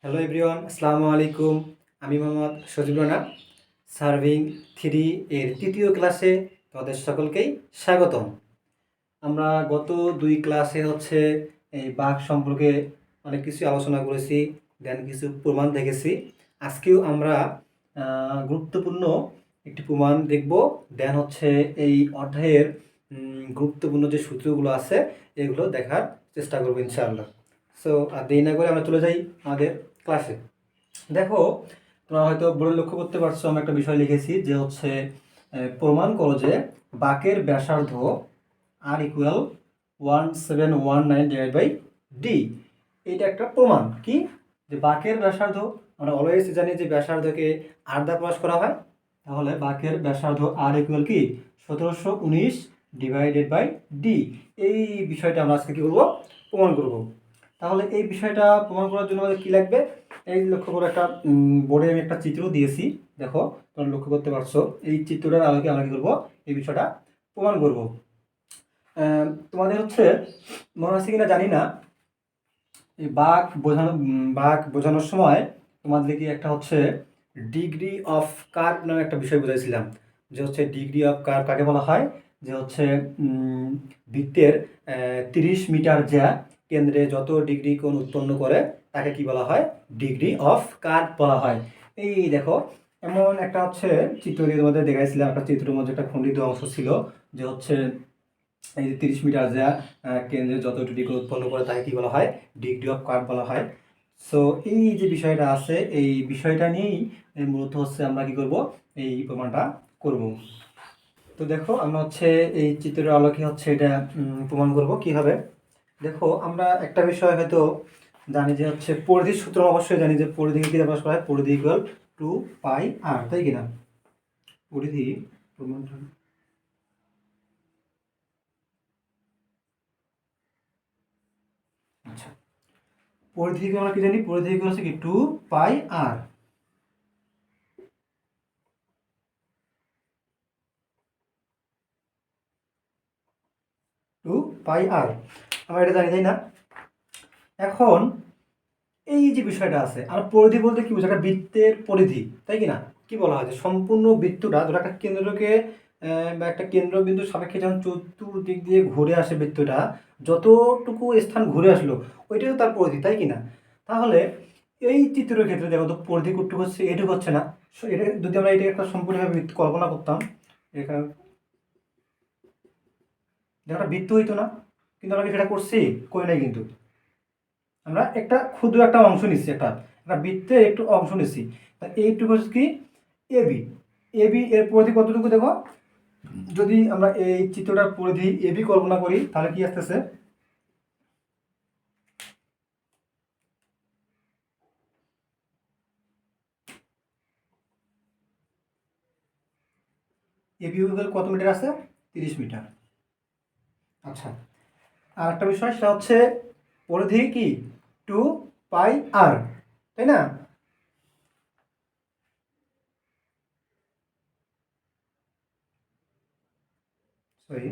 Hello everyone, আসসালামু আলাইকুম। আমি মোহাম্মদ সজিব রানা। সার্ভিং 3 এর তৃতীয় ক্লাসে তোমাদের সকলকেই স্বাগতম। আমরা গত 2 ক্লাসে এই বাঘ সম্পর্কে অনেক কিছু আলোচনা করেছি, দেন কিছু প্রমাণ দেখেছি। আজকেও আমরা গুরুত্বপূর্ণ একটি প্রমাণ দেখব। দেন এই অধ্যায়ের গুরুত্বপূর্ণ যে সূত্রগুলো আছে এগুলো দেখার চেষ্টা করবো ইনশাআল্লাহ। সো আর দেরি না করে আমরা চলে যাই আমাদের ক্লাসে। দেখো, তোমরা হয়তো বোর্ডে লক্ষ্য করতে পারছো, আমি একটা বিষয় লিখেছি যে প্রমাণ করো যে বাঁকের ব্যাসার্ধ আর ইকুয়াল 1719 ডিভাইড বাই ডি। এইটা একটা প্রমাণ কি, যে বাঁকের ব্যাসার্ধ আমরা অলওয়েজ জানি যে ব্যাসার্ধকে আর দ্বারা প্রকাশ করা হয়। তাহলে বাঁকের ব্যাসার্ধ আর ইকুয়াল কি 1719 ডিভাইডেড বাই ডি। এই বিষয়টা আমরা আজকে কী করবো, প্রমাণ করব। তাহলে এই বিষয়টা প্রমাণ করার জন্য আমাদের কী লাগবে, এই লক্ষ্য করে একটা বোর্ডে আমি একটা চিত্র দিয়েছি। দেখো, তোমরা লক্ষ্য করতে পারছো, এই চিত্রটার আলোকে আমরা কী করবো, এই বিষয়টা প্রমাণ করব। তোমাদের মনে আছে কিনা জানি না, এই বাঘ বোঝানোর সময় তোমাদেরকে একটা ডিগ্রি অফ কার্ভ নামে একটা বিষয় বোঝাইছিলাম। যে ডিগ্রি অফ কার্ভ কাকে বলা হয়, যে বৃত্তের 30 মিটার যা কেন্দ্রে যত ডিগ্রি কোণ উৎপন্ন করে তাকে কি বলা হয়, ডিগ্রি অফ কার্ভ বলা হয়। এই দেখো, এমন একটা চিত্র দিয়ে তোমাদের দেখাইছিলাম। একটা চিত্রের মধ্যে একটা খণ্ডিত অংশ ছিল, যে এই যে 30 মিটার যা কেন্দ্রে যত ডিগ্রি উৎপন্ন করে তাকে কি বলা হয়, ডিগ্রি অফ কার্ভ বলা হয়। সো এই যে বিষয়টা আছে, এই বিষয়টা নিয়েই মূলত আমরা কি করব, এই প্রমাণটা করব। তো দেখো, আমরা এই চিত্রের আলোকে এটা প্রমাণ করব কিভাবে। দেখো, আমরা একটা বিষয় হয়তো জানি যে পরিধির সূত্র অবশ্যই জানি, যে পরিধিকে কি প্রকাশ করা হয়, পরিধি ইকুয়াল 2πr, তাই কিনা? পরিধি আচ্ছা, পরিধি আমরা কি জানি, পরিধি ইকুয়াল কি 2πr। আমরা এটা জানি, তাই না? এখন এই যে বিষয়টা আছে, আর পরিধি বলতে কি বোঝায়, একটা বৃত্তের পরিধি, তাই কি না? কি বলা হয়, যে সম্পূর্ণ বৃত্তটা ধরো একটা কেন্দ্রকে বা একটা কেন্দ্রবিন্দুর সাপেক্ষে যখন চতুর্দিক দিয়ে ঘুরে আসে বৃত্তটা, যতটুকু স্থান ঘুরে আসলো ওইটাই তার পরিধি, তাই কি না? তাহলে এই চিত্রের ক্ষেত্রে দেখো তো, পরিধি কতটুকু হচ্ছে, এটুকু হচ্ছে না। এটা যদি আমরা এটা একটা সম্পূর্ণভাবে কল্পনা করতাম, এখানে একটা বৃত্ত হইতো না, কিন্তু আমরা সেটা করছি, করি নাই। কিন্তু আমরা একটা ক্ষুদ্র একটা অংশ নিচ্ছি, একটা বৃত্তের একটু অংশ নিচ্ছি। তা এইটুকু হচ্ছে কি এবি। এবি এর পরিধি কতটুকু দেখো, যদি আমরা এই চিত্রটার পরিধি এবি কল্পনা করি তাহলে কি আসতেছে, এবি কত মিটার আছে, 30 মিটার। আচ্ছা, আর একটা বিষয়, সেটা পরিধি কি 2πr, তাই না? সরি,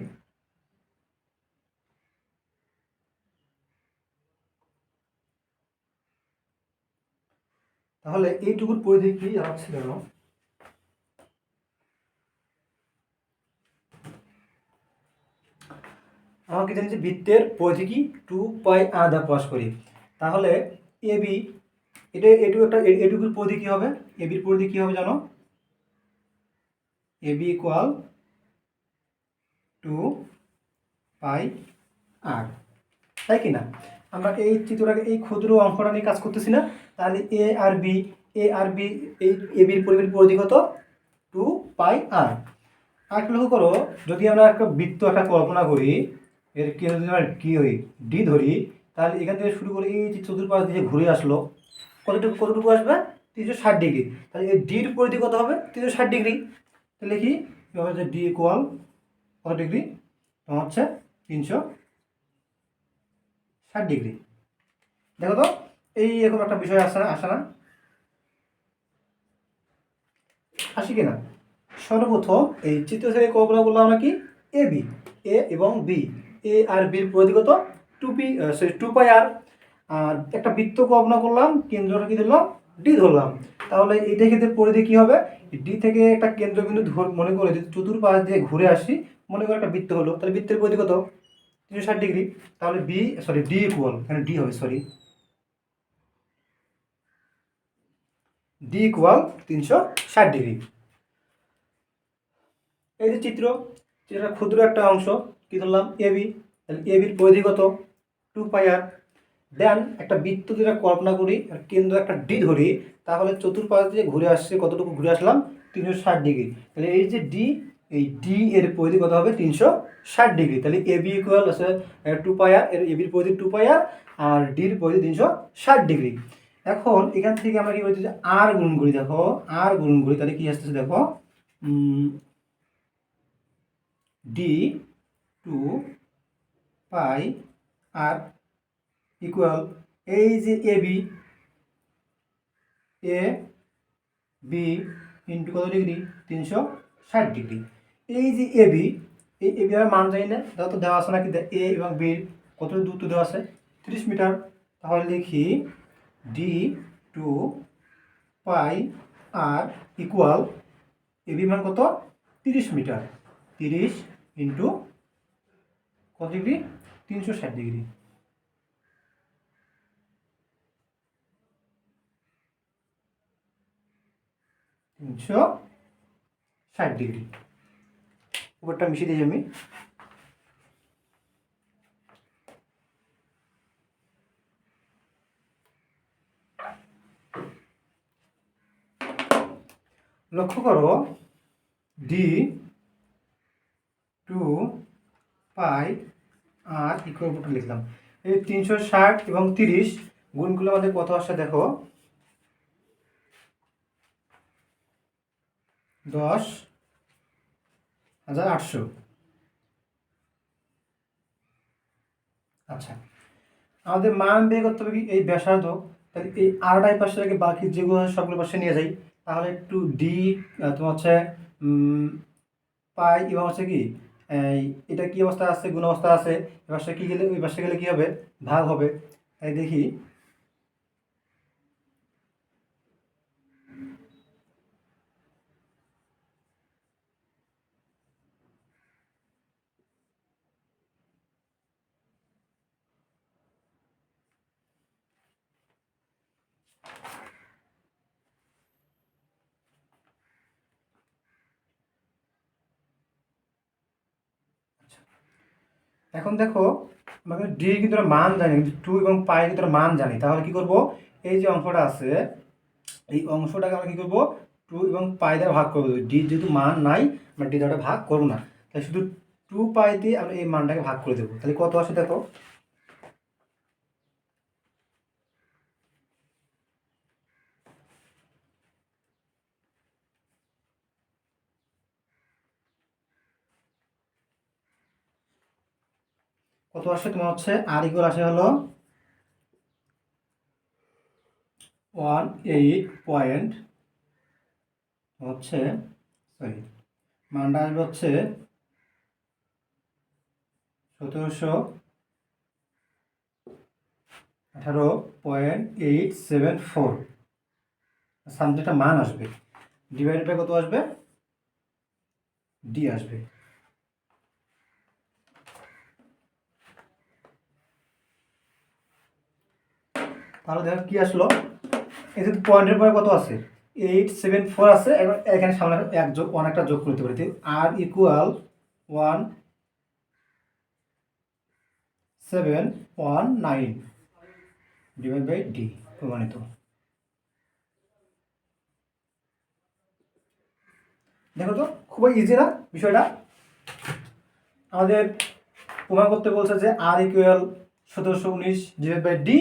তাহলে এইটুকুর পরিধি কি ছিল, আমাকে জানি যে বৃত্তের পরিধি কি 2πr দ্বারা প্রকাশ করি। তাহলে এবি, এটুকুর পরিধি কি হবে, এবির পরিধি কি হবে জানো, এবি ইকুয়াল 2πr, তাই কি না? আমরা এই চিত্রটাকে, এই ক্ষুদ্র অঙ্কটা নিয়ে কাজ করতেছি না? তাহলে এ আর বি এই এবির পরিধি কত, 2πr। আর লক্ষ্য করো, যদি আমরা একটা বৃত্ত একটা কল্পনা করি, এর কেন্দ্র যদি আমরা ডি ধরি, তাহলে এখান থেকে শুরু করে এই যে চতুর্পাশ দিয়ে ঘুরে আসলো, কতটুকু আসবে, 360 ডিগ্রি। তাহলে এই ডির পরিধি কত হবে, 360 ডিগ্রি। তাহলে কি হবে, যে ডি ইকুয়াল কত ডিগ্রি, তোমার 360 ডিগ্রি। দেখো তো, এই এরকম একটা বিষয় আসে না, আসি কিনা? সর্বপ্রথম এই চিত্র থেকে কল্পনা করলাম আমরা কি, এ এবং বি, এ আর বির পরিধি কত, 2πr। আর একটা বৃত্ত কল্পনা করলাম, কেন্দ্রটা কি ধরলাম, ডি ধরলাম। তাহলে এইটা ক্ষেত্রে পরিধি কি হবে, ডি থেকে একটা কেন্দ্রবিন্দু মনে করে যদি চতুর্পাশ দিয়ে ঘুরে আসি, মনে করে একটা বৃত্ত হলো, তাহলে বৃত্তের পরিধি কত, 360 ডিগ্রি। তাহলে ডি ইকুয়াল, এখানে ডি হবে, ডি ইকুয়াল 360 ডিগ্রি। এই যে চিত্রটা ক্ষুদ্র একটা অংশ কি ধরলাম, এবি। তাহলে এবির পরিধি কত, 2πr। দেন একটা বৃত্ত যেটা কল্পনা করি আর কেন্দ্র একটা ডি ধরি, তাহলে চতুর্পাশ দিয়ে ঘুরে আসছে, কতটুকু ঘুরে আসলাম, 360 ডিগ্রি। তাহলে এই যে ডি, এই ডি এর পরিধি কত হবে, 360 ডিগ্রি। তাহলে এবি ইকুয়াল আছে 2πr, এর এবির পরিধি 2πr আর ডির পরিধি 360 ডিগ্রি। এখন এখান থেকে আমরা কি বলছি, যে আর গুণ করি, দেখো আর গুণ করি, তাহলে কি আসতেছে দেখো, ডি 2πr ইকুয়াল এই যে এ বি ইন্টু কত ডিগ্রি, 360 ডিগ্রি। এই যে এবি, এই এবি আর মান জানি না, দাও তো দেওয়া আছে নাকি, এ এবং বির কত দূরত্ব দেওয়া আছে, 30 মিটার। তাহলে লিখি d2πr ইকুয়াল এবি মান কত, 30 মিটার, 30 ইন্টু কত ডিগ্রি, 360 ডিগ্রি। তিনশো 60 ডিগ্রি। উপরটা মিশিয়ে দিই আমি। লক্ষ্য করো, ডি 2πr ইকুয়াল উপরটা লিখলাম। এই 360 এবং 30 গুণগুলো আমাদের কত আসছে দেখো, 10,800। আচ্ছা, আমাদের মান বের করতে হবে কি, এই ব্যাসার্ধ। তাহলে এই আরটাই পাশে রেখে বাকি যেগুলো সবগুলো পাশে নিয়ে যাই। তাহলে একটু ডি তোমার হচ্ছে পাই এবং হচ্ছে কি, এটা কি অবস্থা আছে, গুণ অবস্থা আছে, এবার কি গেলে ওই পাশে গেলে কি হবে, ভাগ হবে। তাই দেখি, এখন দেখো আমাকে ডি কিন্তু মান জানি, কিন্তু 2 এবং পাই কিন্তু মান জানি। তাহলে কি করব, এই যে অংশটা আছে, এই অংশটাকে আমরা কি করব, 2 এবং পাই দ্বারা ভাগ করবো। ডি যেহেতু মান নাই, আমরা ডি দ্বারা ভাগ করবো না, তাই শুধু 2π দিয়ে আমরা এই মানটাকে ভাগ করে দেবো। তাহলে কত আসে দেখো, কত আসে তোমার হচ্ছে, আর ইকুয়াল আসে হলো 18 পয়েন্ট হচ্ছে, সরি, মানটা আসবে হচ্ছে 1718.874 সামনে একটা মান আসবে, ডিভাইডেড বাই কত আসবে, ডি আসবে। তাহলে দেখো কি আসলো, এই যে পয়েন্টের পরে কত আছে, 874 আছে। এবার এখানে সামনে এক যোগ অনেকটা যোগ করতে পারি, আর ইকুয়াল 1719 ডিভাইড বাই ডি প্রমাণিত। দেখো তো খুবই ইজি না বিষয়টা। আমাদের প্রমাণ করতে বলছে যে আর ইকুয়াল 1719 ডিভাইড বাই ডি।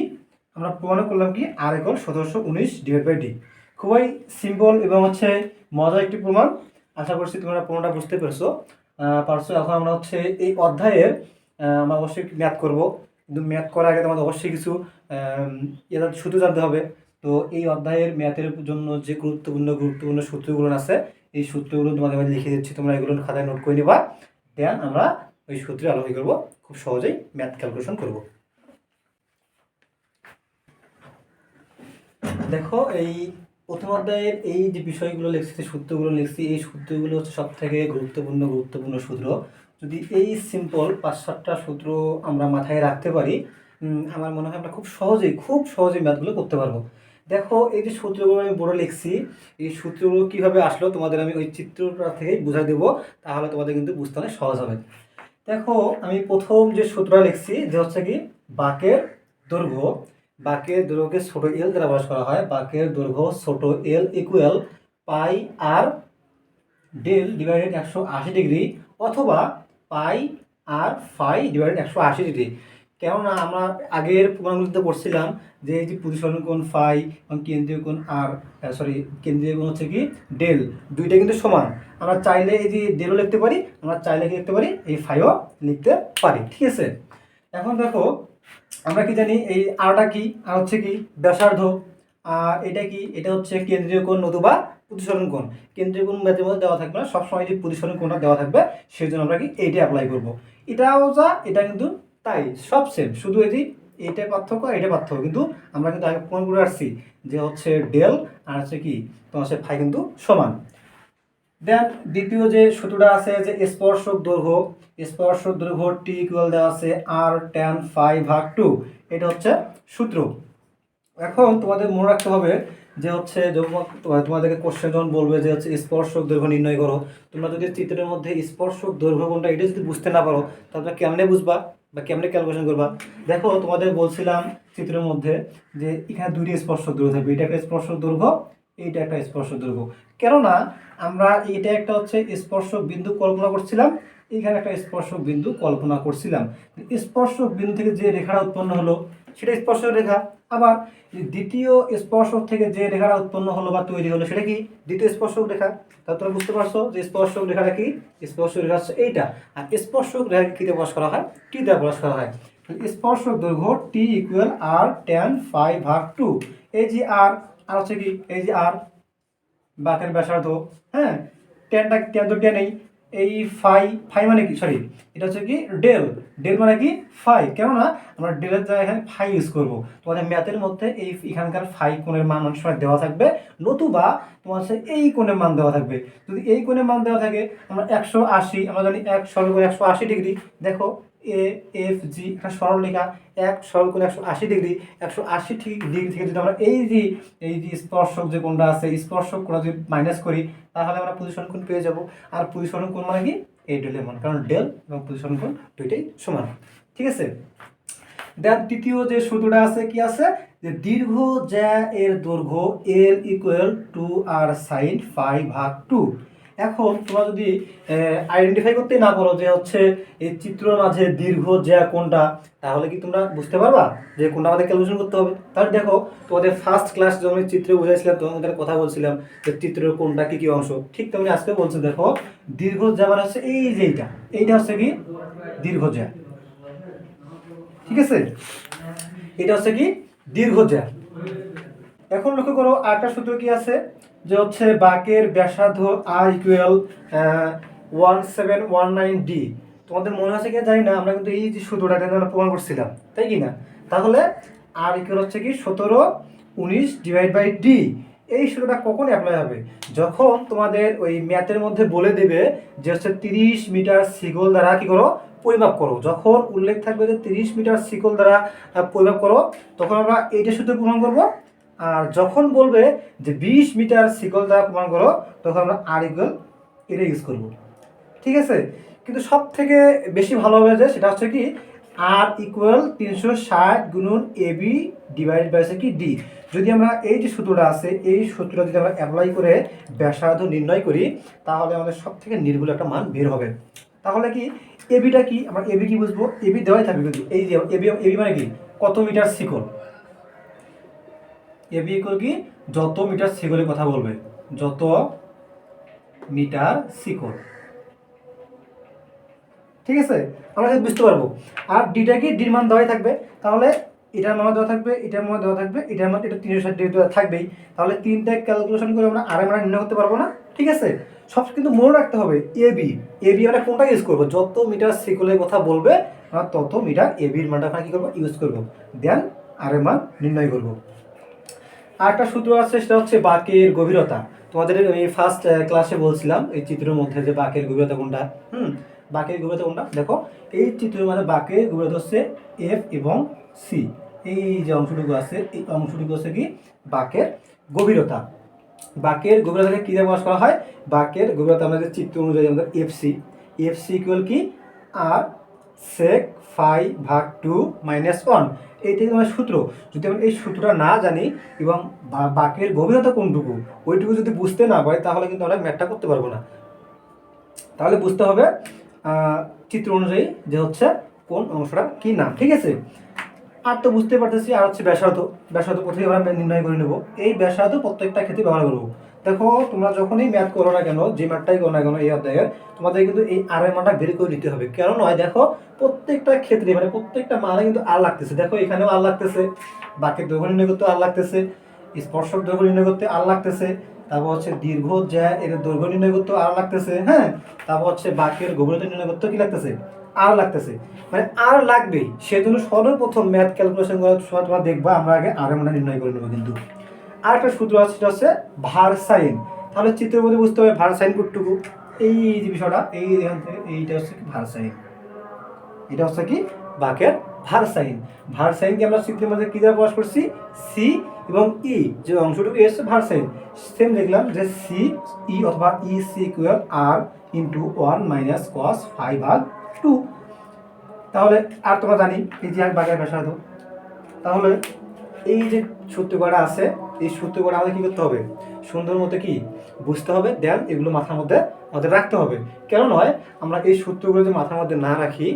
আমরা প্রমাণ করলাম কি, আর ইকুয়াল 1719 ডিভাইড বাই ডি। খুবই সিম্পল এবং হচ্ছে মজার একটি প্রমাণ। আশা করছি তোমরা প্রমাণটা বুঝতে পেরেছো। এখন আমরা হচ্ছে এই অধ্যায়ের আমরা অবশ্যই ম্যাথ করব, কিন্তু ম্যাথ করার আগে তোমাদের অবশ্যই কিছু সূত্র জানতে হবে। তো এই অধ্যায়ের ম্যাথের জন্য যে গুরুত্বপূর্ণ সূত্রগুলো আছে, এই সূত্রগুলো তোমাদের মাঝে লিখে দিচ্ছি, তোমরা এগুলো খাতায় নোট করে নিবা। দেন আমরা ওই সূত্রে আলোচনা করবো, খুব সহজেই ম্যাথ ক্যালকুলেশন করব। দেখো এই প্রথম অধ্যায়ের এই যে বিষয়গুলো লিখছি, সূত্রগুলো লিখছি, এই সূত্রগুলো হচ্ছে সব থেকে গুরুত্বপূর্ণ সূত্র। যদি এই সিম্পল 5-7টা সূত্র আমরা মাথায় রাখতে পারি, আমার মনে হয় আমরা খুব সহজেই ম্যাথগুলো করতে পারবো। দেখো এই যে সূত্রগুলো আমি বোর্ডে লিখছি, এই সূত্রগুলো কীভাবে আসলো তোমাদের আমি ওই চিত্রটা থেকেই বুঝাই দেবো, তাহলে তোমাদের কিন্তু বুঝতে অনেক সহজ হবে। দেখো আমি প্রথম যে সূত্রটা লিখছি যে হচ্ছে কি বাঁকের দৈর্ঘ্যকে ছোট এল দ্বারা প্রকাশ করা হয়। বাঁকের দৈর্ঘ্য ছোট এল ইকুয়াল পাই আর ডেল ডিভাইডেড 180 ডিগ্রি অথবা পাই আর ফাই ডিভাইডেড 180 ডিগ্রি। কেননা আমরা আগের প্রমাণগুলোতে পড়ছিলাম যে এই যে প্রতিসরণ কোণ ফাই এবং কেন্দ্রীয় কোণ কেন্দ্রীয় কোণ হচ্ছে কি ডেল, দুইটা কিন্তু সমান। আমরা চাইলে এই যে ডেলও লিখতে পারি, আমরা চাইলে কি লিখতে পারি এই ফাইও লিখতে পারি, ঠিক আছে। এখন দেখো আমরা কি জানি এই আরটা কি, আর হচ্ছে কি ব্যাসার্ধ, আর এটা কি, এটা হচ্ছে কেন্দ্রীয় কোণ নতুবা প্রতিসরণ কোণ। কেন্দ্রীয় কোণ ম্যাথের মধ্যে দেওয়া থাকবে না, সবসময় যে প্রতিসরণ কোণটা দেওয়া থাকবে, সেই জন্য আমরা কি এইটা অ্যাপ্লাই করব। এটাও যা এটা কিন্তু তাই, সব সেম, শুধু এই যে এইটা পার্থক্য আর এটা পার্থক্য, কিন্তু আমরা কিন্তু আগে প্রমাণ করে আসছি যে হচ্ছে ডেল আর হচ্ছে কি তোমার হচ্ছে ফাই কিন্তু সমান। দেন দ্বিতীয় যে সূত্রটা আছে যে স্পর্শক দৈর্ঘ্য টি ইকুয়াল দেওয়া আছে আর tan ফাই ভাগ 2, এটা হচ্ছে সূত্র। এখন তোমাদের মনে রাখতে হবে যে হচ্ছে যখন তোমাদেরকে কোশ্চেন যখন বলবে যে হচ্ছে স্পর্শক দৈর্ঘ্য নির্ণয় করো, তোমরা যদি চিত্রের মধ্যে স্পর্শক দৈর্ঘ্য কোনটা এটা যদি বুঝতে না পারো, তাহলে কেমনে বুঝবা বা কেমনে ক্যালকুলেশন করবা। দেখো তোমাদের বলছিলাম চিত্রের মধ্যে যে এখানে দুইটি স্পর্শক দৈর্ঘ্য থাকবে, এটা একটা স্পর্শক দৈর্ঘ্য, এইটা একটা স্পর্শক দৈর্ঘ্য। কেননা আমরা এটা একটা হচ্ছে স্পর্শক বিন্দু কল্পনা করছিলাম, এখানে একটা স্পর্শক বিন্দু কল্পনা করছিলাম। স্পর্শক বিন্দু থেকে যে রেখাটা উৎপন্ন হলো সেটা স্পর্শক রেখা, আবার দ্বিতীয় স্পর্শক থেকে যে রেখাটা উৎপন্ন হলো বা তৈরি হলো সেটা কি দ্বিতীয় স্পর্শক রেখা। তা তোমরা বুঝতে পারছো যে স্পর্শক রেখাটা কি, স্পর্শক রেখা হচ্ছে এইটা, আর স্পর্শক রেখা কি দিয়ে প্রকাশ করা হয়, টি দিয়ে প্রকাশ করা হয়। স্পর্শক দৈর্ঘ্য টি ইকুয়াল আর tan ফাই ভাগ 2, এই যে আর হচ্ছে কি এই যে আর বাঁকের ব্যাসার্ধ, হ্যাঁ ট্যান তো ট্যান এই ফাই মানে কি, এটা হচ্ছে কি ডেল মানে কি ফাই, কেননা আমরা ডেলের জায়গায় এখানে ফাই ইউজ করবো। তোমাদের ম্যাথের মধ্যে এই এখানকার ফাই কোণের মান অনেক সময় দেওয়া থাকবে, নতুবা তোমার হচ্ছে এই কোণের মান দেওয়া থাকবে। যদি এই কোণের মান দেওয়া থাকে আমরা 180, আমরা জানি 1 সরল করে 180 ডিগ্রি, দেখো এ এফ জি একটা সরল রেখা, 1 সরল করে 180 ডিগ্রি, 180 ডিগ্রি থেকে যদি আমরা এই যে স্পর্শক যে কোণটা আছে স্পর্শক কোণটা যদি মাইনাস করি, তাহলে আমরা প্রতিসরণ কোণ পেয়ে যাব। আর প্রতিসরণ কোণ মানে কি এই ডেলের মান, কারণ ডেল এবং প্রতিসরণ কোণ দুইটাই সমান, ঠিক আছে। দেন তৃতীয় যে সূত্রটা আছে কি আছে যে দীর্ঘ জ্যা এর দৈর্ঘ্য এল ইকুয়াল 2 আর সাইন ফাই ভাগ 2। এখন তোমরা যদি আইডেন্টিফাই করতে না পারো যে হচ্ছে এই চিত্রের মাঝে দীর্ঘ জ্যা কোনটা, তাহলে কি তোমরা বুঝতে পারবা যে কোনটা আমাদের ক্যালকুলেশন করতে হবে। তাহলে দেখো তোমাদের ফার্স্ট ক্লাস যখন চিত্রে বুঝাইছিলাম তোমাদের কথা বলছিলাম যে চিত্রের কোনটা কি কি অংশ, ঠিক তেমনি আজকে বলছে দেখো দীর্ঘ জ্যা মানে হচ্ছে এই যে এইটা হচ্ছে কি দীর্ঘ জ্যা, ঠিক আছে, এটা হচ্ছে কি দীর্ঘ জ্যা। এখন লক্ষ্য করো আরেকটা সূত্র কি আছে যে হচ্ছে বাঁকের ব্যাসার্ধ আর ইকুয়াল 1719 ডি। তোমাদের মনে আছে কি জানি না, আমরা কিন্তু এই যে সূত্রটা আমরা প্রমাণ করছিলাম, তাই কি না। তাহলে আর ইকুয়াল হচ্ছে কি 1719 ডিভাইড বাই ডি। এই সূত্রটা কখন অ্যাপ্লাই হবে, যখন তোমাদের ওই ম্যাথের মধ্যে বলে দেবে যে হচ্ছে 30 মিটার শিকল দ্বারা কি করো পরিমাপ করো, যখন উল্লেখ থাকবে যে 30 মিটার শিকল দ্বারা পরিমাপ করো, তখন আমরা এইটা সূত্র প্রমাণ করবো। আর যখন বলবে যে 20 মিটার শিকল দ্বারা প্রমাণ করো, তখন আমরা আর ইকুয়াল এটা ইউজ করবো, ঠিক আছে। কিন্তু সব থেকে বেশি ভালো হবে যে সেটা হচ্ছে কি আর ইকুয়াল 360 গুণন এবি ডিভাইড বাই কি ডি। যদি আমরা এই যে সূত্রটা আছে এই সূত্রটা যদি আমরা অ্যাপ্লাই করে ব্যাসার্ধ নির্ণয় করি, তাহলে আমাদের সব থেকে নির্ভুল একটা মান বের হবে। তাহলে কি এবিটা কি, আমরা এবি কি বুঝবো, এবি দেওয়াই থাকবে, কিন্তু এই যে এবি মানে কি কত মিটার শিকল, এবি ইকুয়াল কি যত মিটার শিকলের কথা বলবে, যত মিটার শিকল, ঠিক আছে, আমরা বুঝতে পারবো। আর ডিটা কি ডির মান দেওয়াই থাকবে, তাহলে এটার মান দেওয়া থাকবে, এটার মান দেওয়া থাকবে, এটার মান এটা 360 ডিগ্রি থাকবেই, তাহলে তিনটা ক্যালকুলেশন করে আমরা আর মান নির্ণয় করতে পারবো না, ঠিক আছে। সব কিন্তু মনে রাখতে হবে এবি আমরা কোনটা ইউজ করবো, যত মিটার শিকলের কথা বলবে আমরা তত মিটার এবির মানটা আমরা কি করবো ইউজ করবো, দেন আর মান নির্ণয় করবো। আর একটা সূত্র আছে, সেটা হচ্ছে বাঁকের গভীরতা। তোমাদের আমি ফার্স্ট ক্লাসে বলছিলাম এই চিত্রের মধ্যে যে বাঁকের গভীরতা কোনটা। বাঁকের গভীরতা কোনটা, দেখো এই চিত্রের মধ্যে বাঁকের গভীরতা হচ্ছে এফ এবং সি। এই যে অংশটুকু আছে, এই অংশটুকু হচ্ছে কি বাঁকের গভীরতা। বাঁকের গভীরতাকে কী দিয়ে প্রকাশ করা হয়? বাঁকের গভীরতা আমাদের চিত্র অনুযায়ী আমাদের এফসি, এফসি ইকুয়াল কি আর সেক ফাই ভাগ 2 - 1, এইটাই আমার সূত্র। যদি আমরা এই সূত্রটা না জানি এবং বাঁকের গভীরতা কোনটুকু ওইটুকু যদি বুঝতে না পারি, তাহলে কিন্তু আমরা ম্যাথটা করতে পারবো না। তাহলে বুঝতে হবে চিত্র অনুযায়ী যে হচ্ছে কোন অংশটা কি নাম, ঠিক আছে? আর তো বুঝতে পারতেছি। আর হচ্ছে ব্যাসার্ধ। ব্যাসার্ধ প্রথমে আমরা নির্ণয় করে নেব। এই ব্যাসার্ধ প্রত্যেকটা ক্ষেত্রে ব্যবহার করবো। দেখো তোমরা যখনই ম্যাথ করো না কেন, যে ম্যাথটাই করো না কেন এই অধ্যায়ের, তোমাদের কিন্তু এই আর এর মানটা বের করে দিতে হবে। কেন নয়, দেখো প্রত্যেকটা ক্ষেত্রে মানে প্রত্যেকটা মানে কিন্তু আর লাগতেছে। দেখো এখানেও আর লাগতেছে, বাঁকের দৈর্ঘ্য নির্ণয় করতে আর লাগতেছে, স্পর্শক দৈর্ঘ্য নির্ণয় করতে আর লাগতেছে, তারপর হচ্ছে দীর্ঘ যা এর দৈর্ঘ্য নির্ণয় করতে আর লাগতেছে, হ্যাঁ, তারপর হচ্ছে বাঁকের গভীরতা নির্ণয় করতে কি লাগতেছে, আর লাগতেছে, মানে আর লাগবেই। সেজন্য সর্বপ্রথম ম্যাথ ক্যালকুলেশন করার সময় তোমরা দেখবা আমরা আগে আর এর মানটা নির্ণয় করে নেবো। কিন্তু আর একটা সূত্র আছে, সেটা হচ্ছে ভার সাইন। তাহলে চিত্রের মধ্যে বুঝতে হবে ভার সাইন কতটুকু। এই যে বিষয়টা, এই এখান থেকে এইটা হচ্ছে কি ভার সাইন, এটা হচ্ছে কি বাঁকের ভার সাইন। ভার সাইনকে আমরা চিত্রের মধ্যে কি দ্বারা প্রকাশ করছি, সি এবং ই, যে অংশটুকু এসছে ভার সাইন। সেম দেখলাম যে সি ই অথবা ই সি ইকুয়াল আর ইন্টু 1 - cos 5/2। তাহলে আর তোমরা জানি এই যে বাঁকের ব্যাসার্ধ। তাহলে এই যে সূত্রকটা আছে, এই সূত্রকটা আমাদের কী করতে হবে, সুন্দর মতো কি বুঝতে হবে, দেন এগুলো মাথার মধ্যে আমাদের রাখতে হবে। কেন নয়, আমরা এই সূত্রগুলো যদি মাথার মধ্যে না রাখি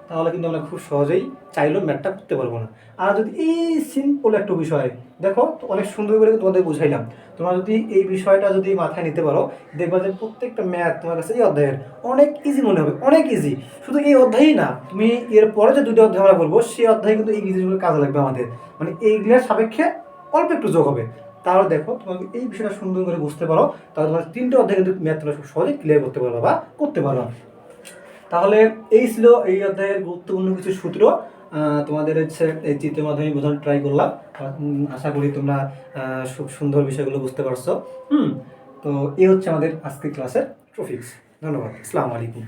তাহলে কিন্তু আমরা খুব সহজেই চাইলেও ম্যাথটা করতে পারবো না। আর যদি এই সিম্পল একটা বিষয় দেখো, অনেক সুন্দর করে তোমাদের বুঝাইলাম, তোমরা যদি এই বিষয়টা যদি মাথায় নিতে পারো, দেখবা যে প্রত্যেকটা ম্যাথ তোমার কাছে এই অধ্যায়ের অনেক ইজি মনে হবে, অনেক ইজি। শুধু এই অধ্যায়ই না, তুমি এর পরে যে দুটো অধ্যায় আমরা বলবো সেই অধ্যায় কিন্তু এই জিনিসগুলো কাজে লাগবে আমাদের, মানে এইগুলোর সাপেক্ষে অল্প একটু যোগ হবে। তাহলে দেখো তোমাকে এই বিষয়টা সুন্দর করে বুঝতে পারো, তাহলে তোমার 3টে অধ্যায় কিন্তু ম্যাথ তোমরা খুব সহজে ক্লিয়ার করতে পারবা বা করতে পারবা। তাহলে এই ছিল এই অধ্যায়ের গুরুত্বপূর্ণ কিছু সূত্র। তোমাদের হচ্ছে এই চিত্রের মাধ্যমে বোঝানোর ট্রাই করলাম। আশা করি তোমরা খুব সুন্দর বিষয়গুলো বুঝতে পারছো। তো এই হচ্ছে আমাদের আজকের ক্লাসের টপিকস। ধন্যবাদ। আসসালামু আলাইকুম।